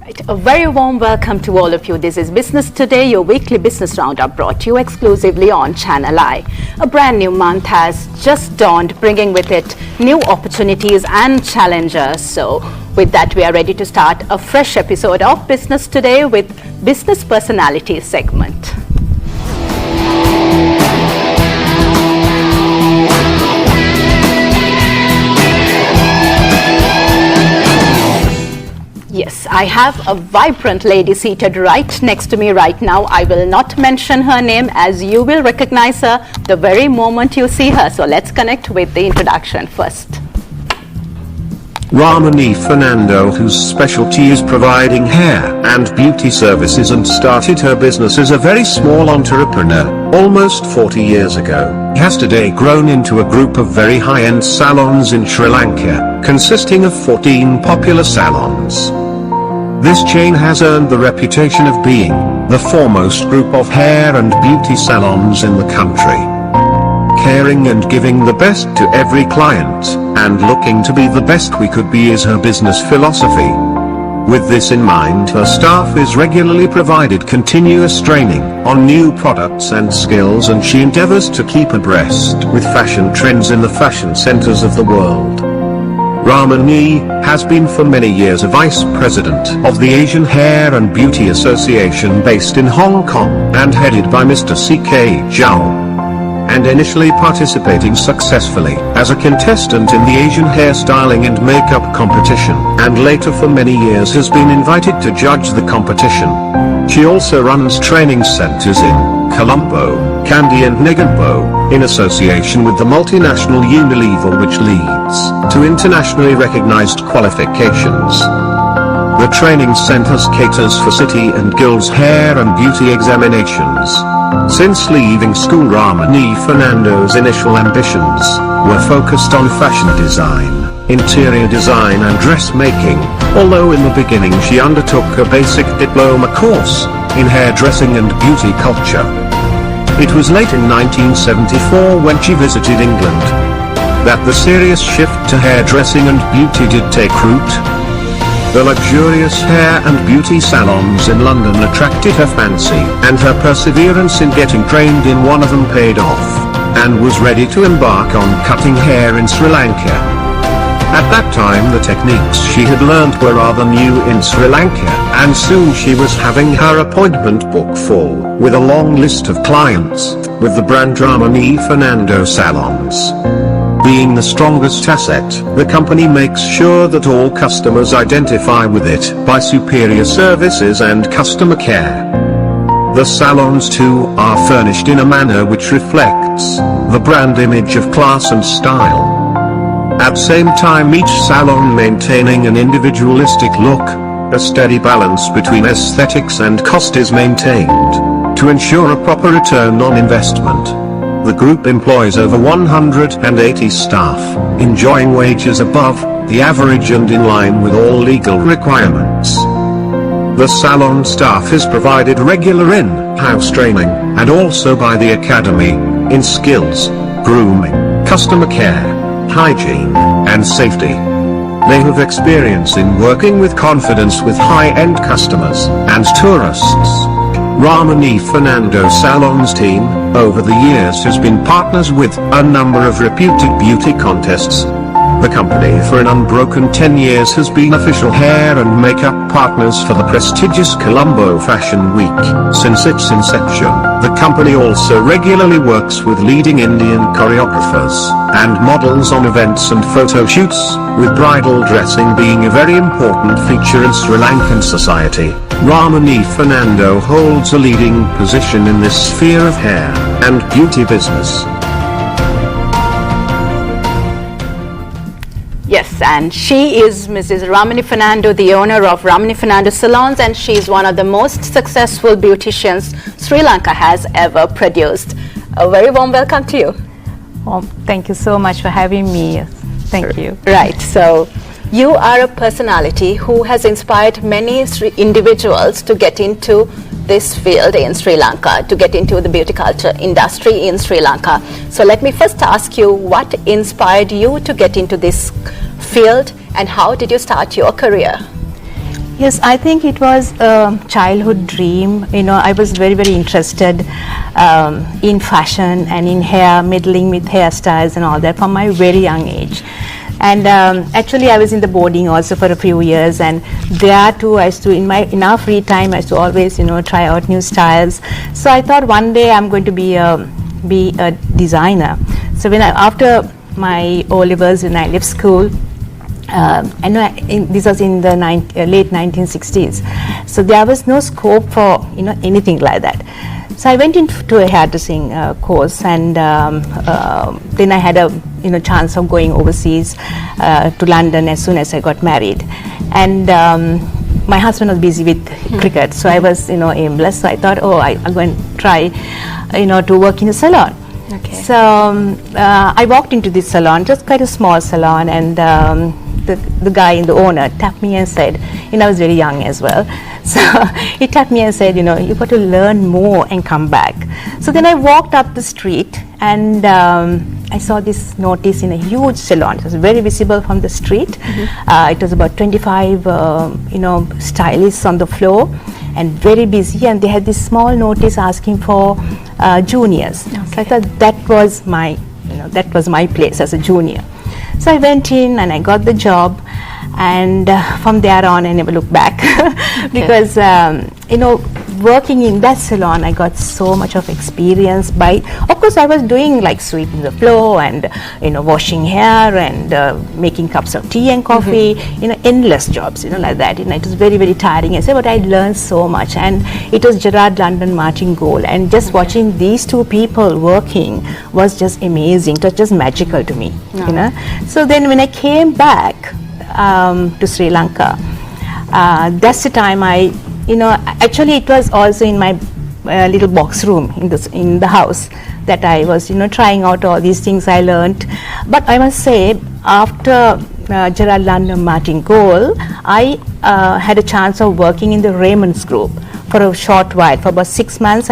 Right. A very warm welcome to all of you. This is Business Today, your weekly business roundup brought to you exclusively on Channel I. A brand new month has just dawned, bringing with it new opportunities and challenges. So with that, we are ready to start a fresh episode of Business Today with Business Personalities segment. Yes, I have a vibrant lady seated right next to me right now. I will not mention her name as you will recognize her the very moment you see her. So let's connect with the introduction first. Ramani Fernando, whose specialty is providing hair and beauty services and started her business as a very small entrepreneur almost 40 years ago, has today grown into a group of very high-end salons in Sri Lanka, consisting of 14 popular salons. This chain has earned the reputation of being the foremost group of hair and beauty salons in the country. Caring and giving the best to every client, and looking to be the best we could be is her business philosophy. With this in mind, her staff is regularly provided continuous training on new products and skills, and she endeavors to keep abreast with fashion trends in the fashion centers of the world. Ramani has been for many years a vice president of the Asian Hair and Beauty Association based in Hong Kong and headed by Mr. C.K. Zhao, and initially participating successfully as a contestant in the Asian hairstyling and makeup competition, and later for many years has been invited to judge the competition. She also runs training centers in Colombo, Kandy and Negombo, in association with the multinational Unilever, which leads to internationally recognized qualifications. The training centers caters for city and girls' hair and beauty examinations. Since leaving school, Ramani Fernando's initial ambitions were focused on fashion design, interior design and dressmaking, although in the beginning she undertook a basic diploma course in hairdressing and beauty culture. It was late in 1974 when she visited England that the serious shift to hairdressing and beauty did take root. The luxurious hair and beauty salons in London attracted her fancy, and her perseverance in getting trained in one of them paid off, and was ready to embark on cutting hair in Sri Lanka. At that time the techniques she had learned were rather new in Sri Lanka, and soon she was having her appointment book full with a long list of clients with the brand Ramani Fernando salons. Being the strongest asset, the company makes sure that all customers identify with it by superior services and customer care. The salons too are furnished in a manner which reflects the brand image of class and style. At the same time, each salon maintaining an individualistic look, a steady balance between aesthetics and cost is maintained to ensure a proper return on investment. The group employs over 180 staff, enjoying wages above the average and in line with all legal requirements. The salon staff is provided regular in-house training, and also by the academy, in skills, grooming, customer care, hygiene, and safety. They have experience in working with confidence with high-end customers and tourists. Ramani Fernando Salon's team, over the years, has been partners with a number of reputed beauty contests. The company for an unbroken 10 years has been official hair and makeup partners for the prestigious Colombo Fashion Week since its inception. The company also regularly works with leading Indian choreographers and models on events and photo shoots, with bridal dressing being a very important feature in Sri Lankan society. Ramani Fernando holds a leading position in this sphere of hair and beauty business. Yes, and she is Mrs. Ramani Fernando, the owner of Ramani Fernando Salons, and she is one of the most successful beauticians Sri Lanka has ever produced. A very warm welcome to you. Well, thank you so much for having me. Thank you. Right, so you are a personality who has inspired many individuals to get into this field in Sri Lanka, to get into the beauty culture industry in Sri Lanka. So let me first ask you, what inspired you to get into this field and how did you start your career? Yes, I think it was a childhood dream. I was very, very interested in fashion and in hair, meddling with hairstyles and all that from my very young age. And actually, I was in the boarding also for a few years, and there too, I used to, in our free time, I used to always, try out new styles. So I thought one day I'm going to be a designer. So after my O-levels, when I left school, this was in the late 1960s, so there was no scope for anything like that. So I went into a hairdressing course, and then I had a chance of going overseas to London as soon as I got married, and my husband was busy with cricket, so I was aimless. So I thought, I'll go and try to work in a salon. Okay. So I walked into this salon, just quite a small salon, and the guy, the owner, tapped me and said, I was very young as well, so he tapped me and said, you've got to learn more and come back. So then I walked up the street, and I saw this notice in a huge salon. It was very visible from the street. It was about 25 stylists on the floor, and very busy, and they had this small notice asking for juniors. Okay. So I thought that was my place as a junior. So I went in and I got the job, and from there on I never looked back. Because working in that salon, I got so much of experience. Of course, I was doing like sweeping the floor and washing hair and making cups of tea and coffee, endless jobs, like that. It was very, very tiring. But I learned so much, and it was Gerard London, Martin Gold, and just watching these two people working was just amazing. It was just magical to me. So then when I came back to Sri Lanka, that's the time actually it was also in my little box room in the house that I was trying out all these things I learned. But I must say, after Gerard London, Martin Gold, I had a chance of working in the Raymond's group for a short while. For about 6 months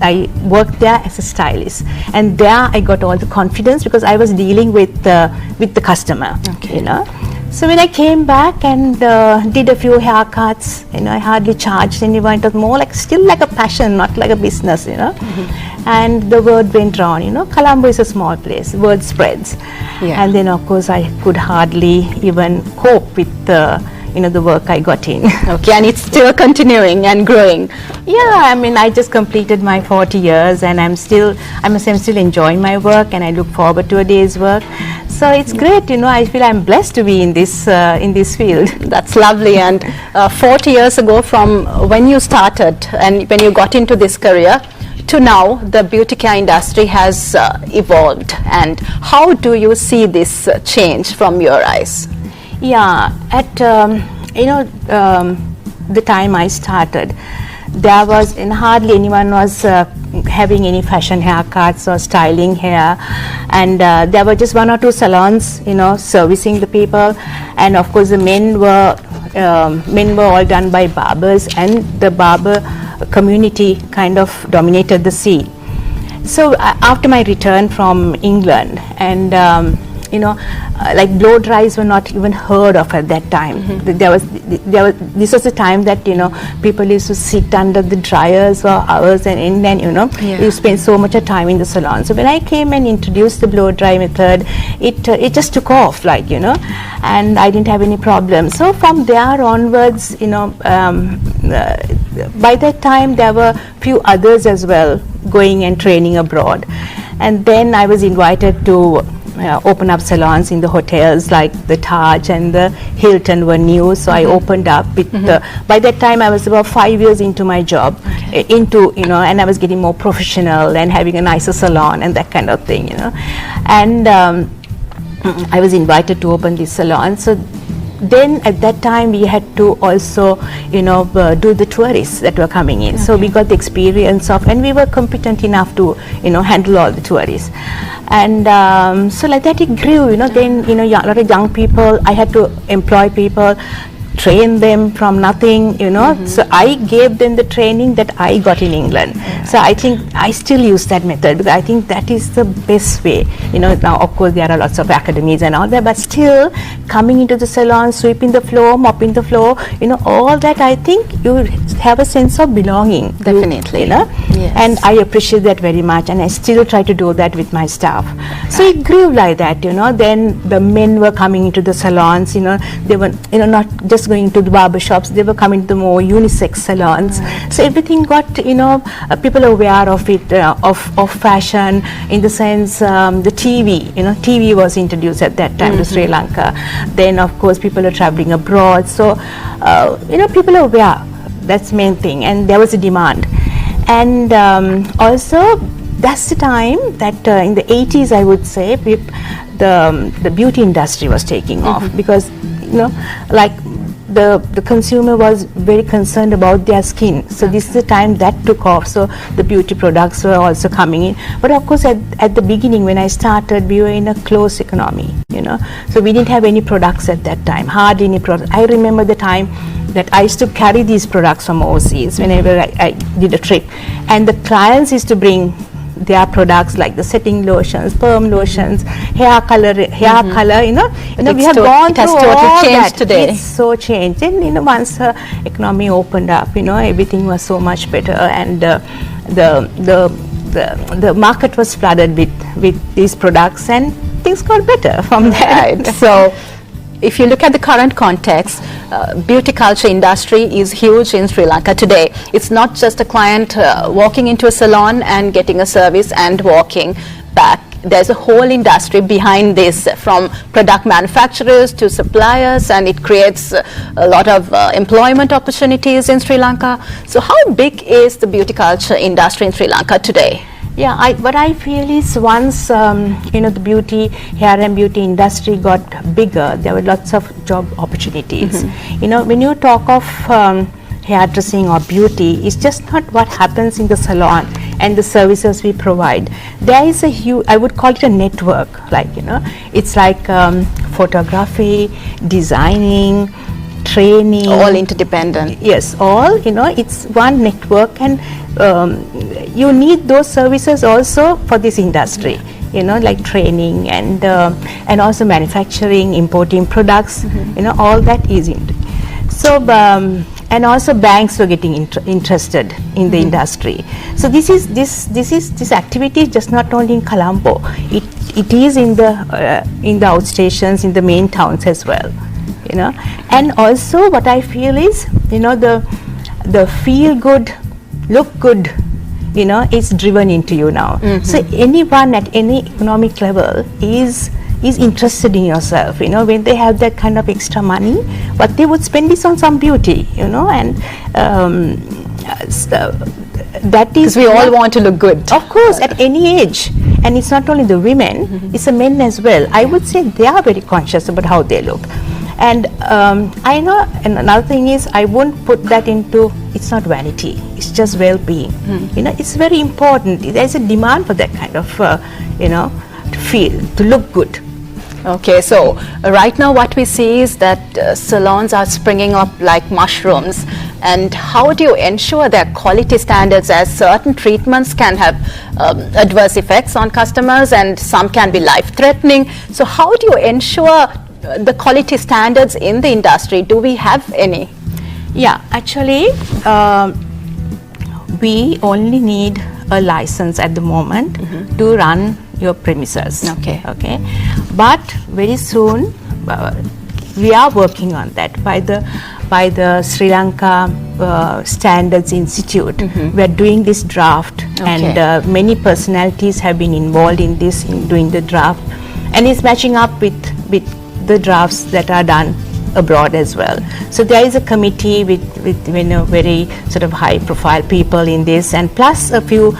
I worked there as a stylist, and there I got all the confidence because I was dealing with the customer. Okay. So when I came back and did a few haircuts, I hardly charged anyone. It was more still like a passion, not like a business, And the word went round, Colombo is a small place, word spreads. Yeah. And then of course I could hardly even cope with the work I got in. Okay, and it's still continuing and growing. Yeah, I just completed my 40 years, and I'm still enjoying my work, and I look forward to a day's work. So it's great, I feel I'm blessed to be in this field. That's lovely. And 40 years ago, from when you started and when you got into this career to now, the beauty care industry has evolved. And how do you see this change from your eyes? Yeah, at the time I started, there was hardly anyone was having any fashion haircuts or styling hair, and there were just 1 or 2 salons, servicing the people, and of course the men were all done by barbers, and the barber community kind of dominated the scene. So after my return from England, and like blow dries were not even heard of at that time. This was the time that people used to sit under the dryers for hours, and then you spend so much of time in the salon. So when I came and introduced the blow dry method, it just took off, and I didn't have any problems. So from there onwards, by that time there were few others as well going and training abroad, and then I was invited to open up salons in the hotels, like the Taj and the Hilton were new, so I opened up with by that time I was about 5 years into my job, and I was getting more professional and having a nicer salon and that kind of thing, and I was invited to open this salon. So then at that time we had to also do the tourists that were coming in. So we got the experience of, and we were competent enough to handle all the tourists, and so like that it grew. Then a lot of young people, I had to employ people train them from nothing, So I gave them the training that I got in England. So I think I still use that method because I think that is the best way. Now of course there are lots of academies and all that, but still coming into the salon, sweeping the floor, mopping the floor, all that, I think you have a sense of belonging. Definitely. Yes. And I appreciate that very much, and I still try to do that with my staff. So it grew like that, Then the men were coming into the salons, they were, not just going to the barber shops, they were coming to the more unisex salons. So everything got, people aware of it, of fashion, in the sense the TV, TV was introduced at that time to Sri Lanka. Then of course people are traveling abroad. So, people are aware. That's the main thing, and there was a demand. And also that's the time that in the 80s, I would say, the beauty industry was taking off, because like the consumer was very concerned about their skin. So this is the time that took off. So the beauty products were also coming in. But of course at the beginning when I started, we were in a closed economy, So we didn't have any products at that time, hardly any products. I remember the time that I used to carry these products from overseas whenever I did a trip. And the clients used to bring their products like the setting lotions, perm lotions, hair color, we have gone through all that. Today. It's so changed. And once the economy opened up, everything was so much better, and the market was flooded with these products, and things got better from there. Right. So if you look at the current context, beauty culture industry is huge in Sri Lanka today. It's not just a client walking into a salon and getting a service and walking back. There's a whole industry behind this, from product manufacturers to suppliers, and it creates a lot of employment opportunities in Sri Lanka. So how big is the beauty culture industry in Sri Lanka today? Yeah, what I feel is once the beauty, hair and beauty industry got bigger, there were lots of job opportunities. When you talk of hairdressing or beauty, it's just not what happens in the salon and the services we provide. There is a huge, I would call it a network, it's like photography, designing, training, all interdependent. Yes, all, it's one network, and you need those services also for this industry, like training and also manufacturing, importing products, all that is into. So and also banks were getting interested in the industry. So this activity is just not only in Colombo, it is in the outstations, in the main towns as well. And also what I feel is, the feel good, look good, is driven into you now. So anyone at any economic level is interested in yourself, when they have that kind of extra money, but they would spend this on some beauty, and that is, because we all want to look good. Of course, at any age. And it's not only the women, it's the men as well. I would say they are very conscious about how they look. And I know, and another thing is, I won't put that into, it's not vanity, it's just well-being. It's very important. There's a demand for that kind of, to feel, to look good. Okay, so right now what we see is that salons are springing up like mushrooms. And how do you ensure their quality standards, as certain treatments can have adverse effects on customers and some can be life-threatening? So how do you ensure the quality standards in the industry? Do we have any? Yeah, actually, we only need a license at the moment to run your premises. Okay. But very soon, we are working on that by the Sri Lanka Standards Institute. We are doing this draft, and many personalities have been involved in this, in doing the draft, and it's matching up with the drafts that are done abroad as well. So there is a committee with very sort of high profile people in this, and plus a few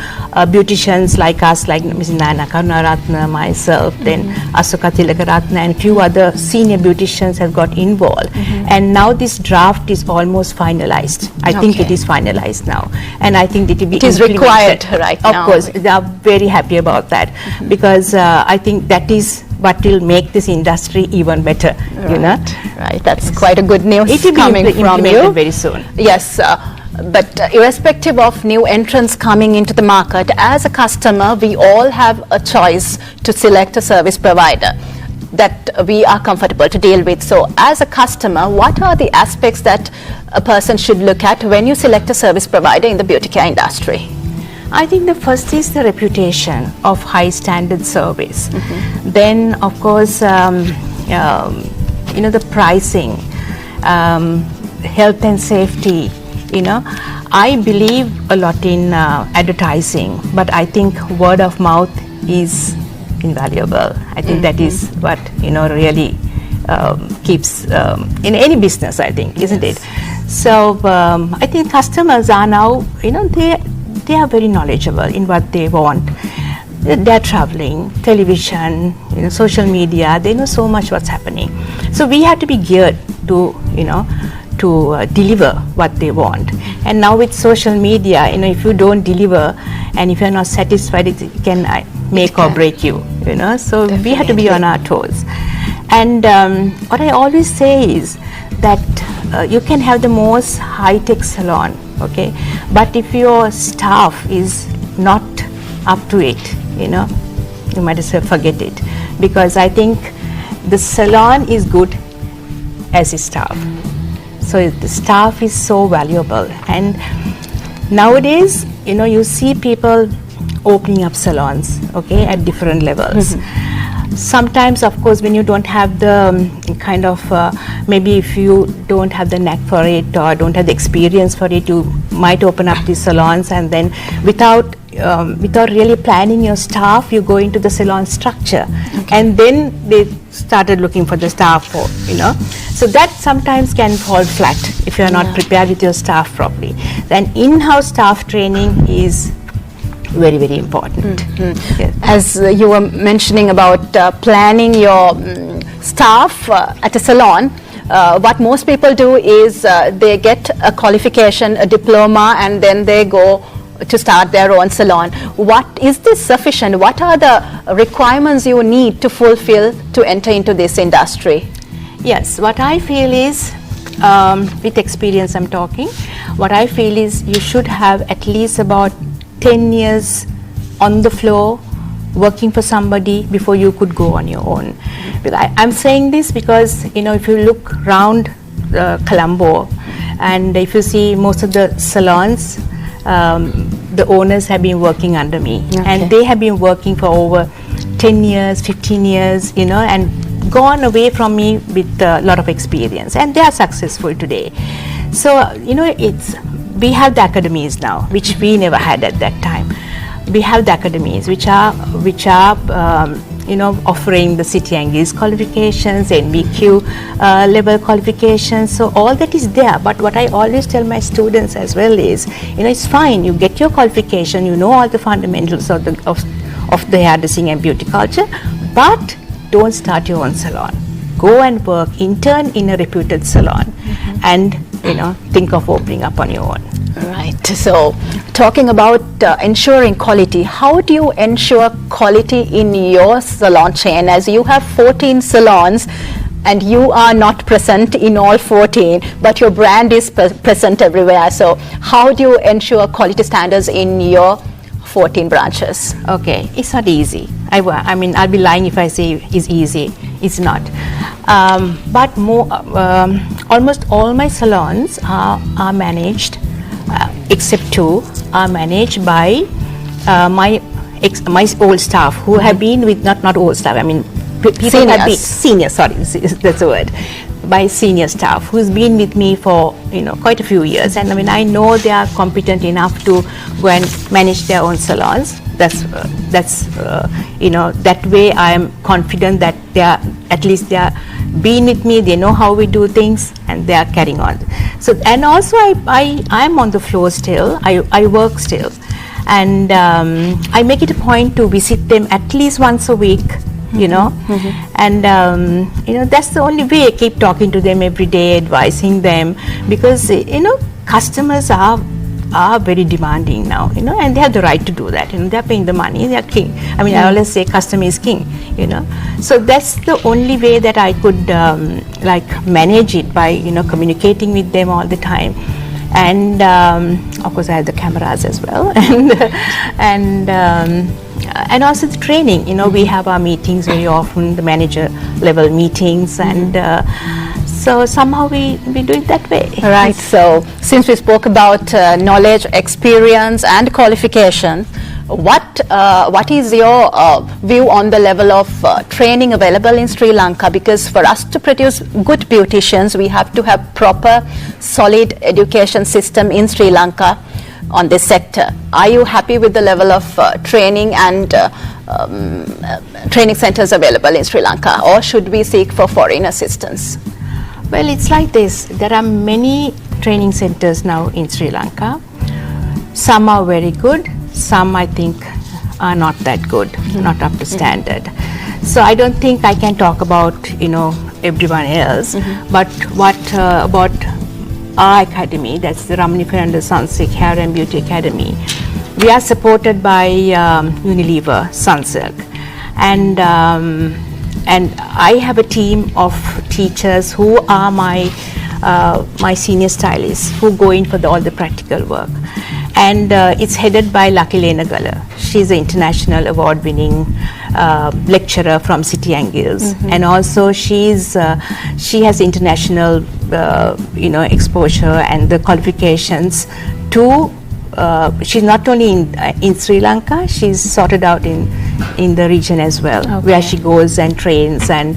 beauticians like us, like Ms. Nana Karunaratna, myself, then Asoka Tilakaratna, and few other senior beauticians have got involved. And now this draft is almost finalized. I think it is finalized now, and I think that it is required right now. Of course, they are very happy about that, because I think that is what will make this industry even better, you know. Right, that's quite a good news It will coming be from implemented you. very soon. Yes, but irrespective of new entrants coming into the market, as a customer, we all have a choice to select a service provider that we are comfortable to deal with. So as a customer, what are the aspects that a person should look at when you select a service provider in the beauty care industry? I think the first is the reputation of high standard service. Then, of course, the pricing, health and safety. I believe a lot in advertising, but I think word of mouth is invaluable. I think that is what really keeps in any business, I think, isn't it? So I think customers are now, they are very knowledgeable in what they want. They're traveling, television, social media, they know so much what's happening. So we have to be geared to, to deliver what they want. And now with social media, if you don't deliver and if you're not satisfied, it can make or break you, So we have to be on our toes. And what I always say is that you can have the most high-tech salon, okay? But if your staff is not up to it, you might as well forget it. Because I think the salon is good as a staff. So the staff is so valuable. And nowadays, you see people opening up salons, okay, at different levels. Sometimes, of course, when you don't have the kind of, maybe if you don't have the knack for it or don't have the experience for it, you might open up these salons, and then without really planning your staff, you go into the salon structure, and then they started looking for the staff for, So that sometimes can fall flat if you are not prepared with your staff properly. Then in-house staff training is very, very important. Yes. As you were mentioning about planning your staff at a salon, what most people do is they get a qualification, a diploma, and then they go to start their own salon. Is this sufficient? What are the requirements you need to fulfill to enter into this industry? Yes, what I feel is, with experience I'm talking, what I feel is you should have at least about 10 years on the floor working for somebody before you could go on your own. I'm saying this because, if you look around Colombo, and if you see most of the salons, the owners have been working under me, and they have been working for over 10 years, 15 years, and gone away from me with a lot of experience, and they are successful today. So, we have the academies now, which we never had at that time. We have the academies which are offering the City Angli's qualifications, NBQ level qualifications. So all that is there. But what I always tell my students as well is, it's fine. You get your qualification. You know all the fundamentals of the hairdressing and beauty culture, but don't start your own salon. Go and work, intern in a reputed salon, and think of opening up on your own. Right. So, talking about ensuring quality, how do you ensure quality in your salon chain, as you have 14 salons and you are not present in all 14, but your brand is present everywhere? So, how do you ensure quality standards in your 14 branches? Okay, it's not easy. I mean, I'll be lying if I say it's easy. It's not. But almost all my salons are managed, except two, are managed by my old staff who have been with, not old staff, I mean, people have been senior, sorry, that's the word, by senior staff who's been with me for quite a few years, and I know they are competent enough to go and manage their own salons. That way I am confident that they are been with me, they know how we do things, and they are carrying on. So, and also I am on the floor still, I work still, and I make it a point to visit them at least once a week, and that's the only way. I keep talking to them every day, advising them, because customers are are very demanding now, and they have the right to do that. They're paying the money, they're king. I mean, I always say customer is king, So that's the only way that I could manage it, by, communicating with them all the time. And of course I have the cameras as well. And also the training, we have our meetings very often, the manager level meetings, and so somehow we do it that way. Right. So since we spoke about knowledge, experience and qualification, what is your view on the level of training available in Sri Lanka? Because for us to produce good beauticians, we have to have proper, solid education system in Sri Lanka on this sector. Are you happy with the level of training and training centers available in Sri Lanka, or should we seek for foreign assistance? Well, it's like this. There are many training centers now in Sri Lanka. Some are very good, some I think are not that good, not up to standard. So I don't think I can talk about, everyone else, but what about our academy, that's the Ramani Fernando Sunsilk Hair and Beauty Academy. We are supported by Unilever Sunsilk, and I have a team of teachers who are my senior stylists, who go in for all the practical work. And it's headed by Lucky Lena Gala. She's an international award-winning lecturer from City and Guilds, and also she has international exposure and the qualifications to. She's not only in Sri Lanka, she's sorted out in the region as well, where she goes and trains and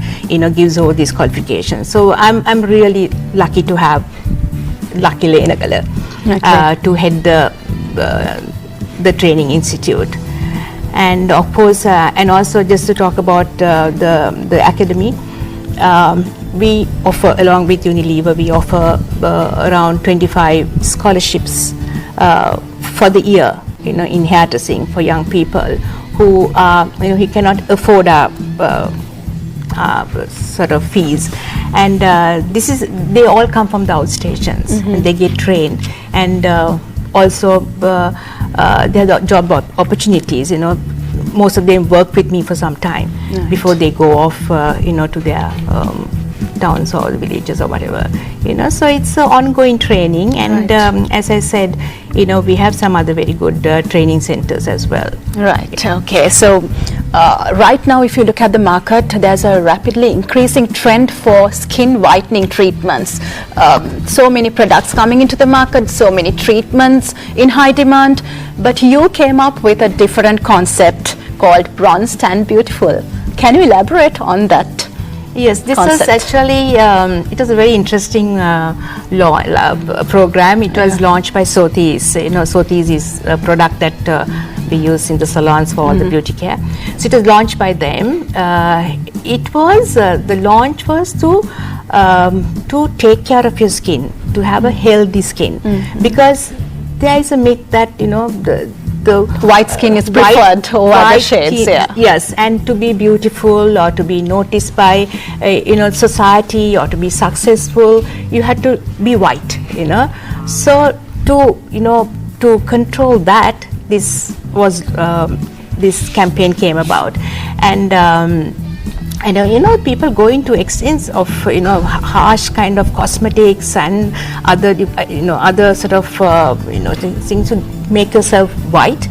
gives all these qualifications. So I'm really lucky to have Lucky Lena Gala to head the training institute. And of course, and also just to talk about the academy, we offer, along with Unilever, we offer around 25 scholarships for the year, in hairdressing for young people who who cannot afford our sort of fees. And they all come from the outstations, and they get trained, and also there are job opportunities. Most of them work with me for some time before they go off, to their towns or villages or whatever. So it's ongoing training, and as I said, we have some other very good training centers as well. Right. Okay. So right now, if you look at the market, there's a rapidly increasing trend for skin whitening treatments. So many products coming into the market, so many treatments in high demand, but you came up with a different concept called Bronzed and Beautiful. Can you elaborate on that? Yes, this concept? was actually, it was a very interesting program. It was launched by Sothees. Sothees is a product that we use in the salons for all the beauty care. So it was launched by them. The launch was to take care of your skin, to have a healthy skin. Because there is a myth that, the white skin is preferred over other shades. Yes, and to be beautiful or to be noticed by society or to be successful, you had to be white. So to control that, this campaign came about, and people go into extents of harsh kind of cosmetics and other sort of things to make yourself white,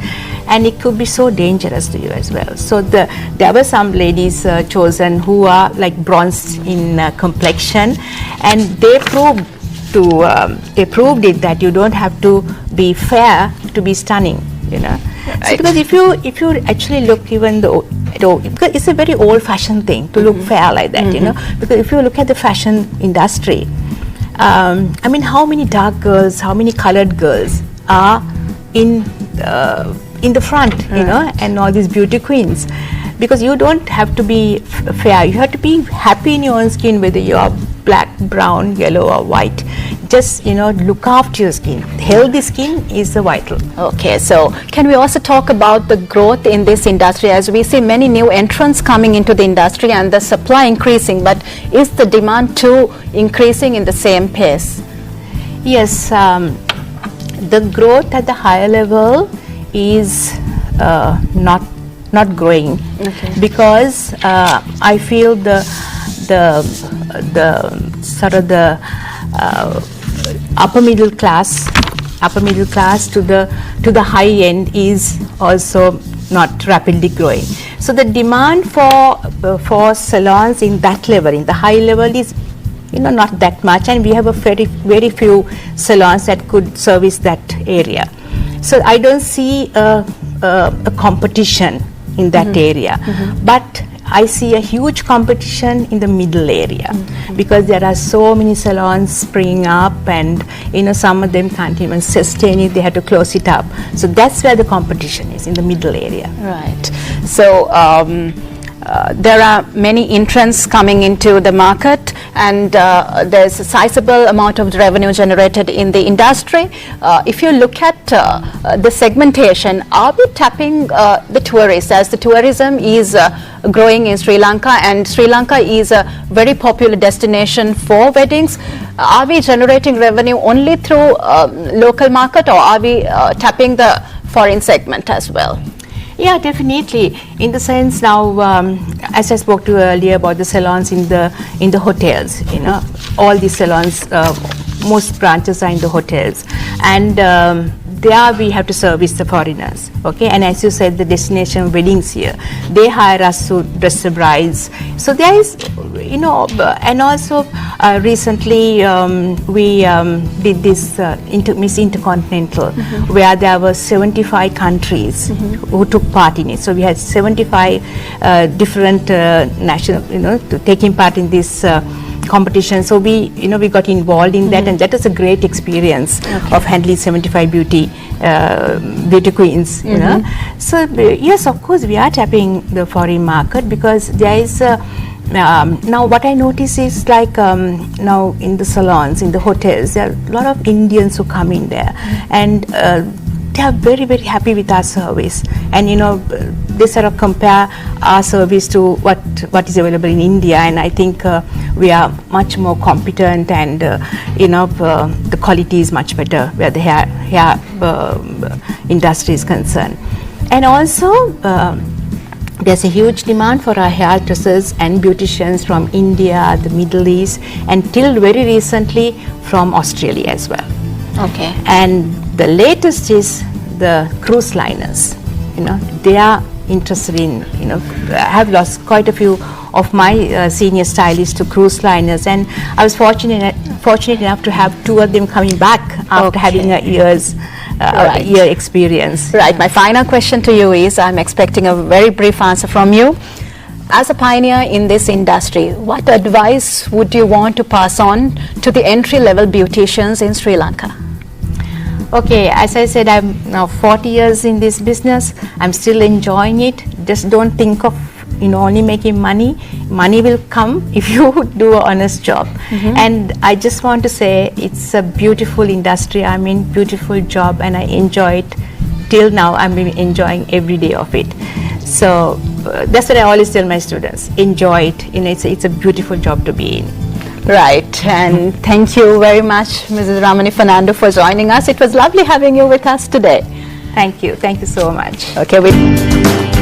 and it could be so dangerous to you as well. So there were some ladies chosen who are like bronzed in complexion, and they proved it that you don't have to be fair to be stunning. So because if you actually look even because it's a very old-fashioned thing to look fair like that, because if you look at the fashion industry, I mean, how many dark girls, how many colored girls are in the front, and all these beauty queens, because you don't have to be fair. You have to be happy in your own skin, whether you are black, brown, yellow or white. Just look after your skin. Healthy skin is the vital. Okay, so can we also talk about the growth in this industry, as we see many new entrants coming into the industry and the supply increasing, but is the demand too increasing in the same pace? Yes, the growth at the higher level is not growing, because I feel the sort of the upper middle class to the high end is also not rapidly growing. So the demand for salons in that level, in the high level, is not that much, and we have a very few salons that could service that area. So I don't see a competition in that area, but I see a huge competition in the middle area, because there are so many salons springing up, and some of them can't even sustain it, they have to close it up. So that's where the competition is, in the middle area. Right. So there are many entrants coming into the market, and there's a sizable amount of revenue generated in the industry. If you look at the segmentation, are we tapping the tourists, as the tourism is growing in Sri Lanka, and Sri Lanka is a very popular destination for weddings? Are we generating revenue only through local market, or are we tapping the foreign segment as well? Yeah, definitely. In the sense now, as I spoke to you earlier about the salons in the hotels, all the salons, most branches are in the hotels, and there we have to service the foreigners. Okay, and as you said, the destination weddings here, they hire us to dress the brides. So there is, and also recently we did this Miss Intercontinental, where there were 75 countries who took part in it. So we had 75 different national, taking part in this competition. So we got involved in that, and that was a great experience of handling 75 beauty queens. So yes, of course we are tapping the foreign market, because there is now what I notice is like now in the salons, in the hotels, there are a lot of Indians who come in there, and they are very, very happy with our service, and they sort of compare our service to what is available in India, and I think we are much more competent, and the quality is much better where the hair industry is concerned. And also there's a huge demand for our hairdressers and beauticians from India, the Middle East, and till very recently from Australia as well. Okay. And the latest is the cruise liners. They are interested in, I have lost quite a few of my senior stylists to cruise liners, and I was fortunate enough to have 2 of them coming back after having a year experience. Right. My final question to you is, I'm expecting a very brief answer from you. As a pioneer in this industry, what advice would you want to pass on to the entry-level beauticians in Sri Lanka? Okay, as I said, I'm now 40 years in this business. I'm still enjoying it. Just don't think of only making money. Money will come if you do an honest job. And I just want to say, it's a beautiful industry. I mean, beautiful job, and I enjoy it. Till now, I'm enjoying every day of it. So that's what I always tell my students: enjoy it. It's a beautiful job to be in. Right, and thank you very much, Mrs. Ramani Fernando, for joining us. It was lovely having you with us today. Thank you so much. Okay.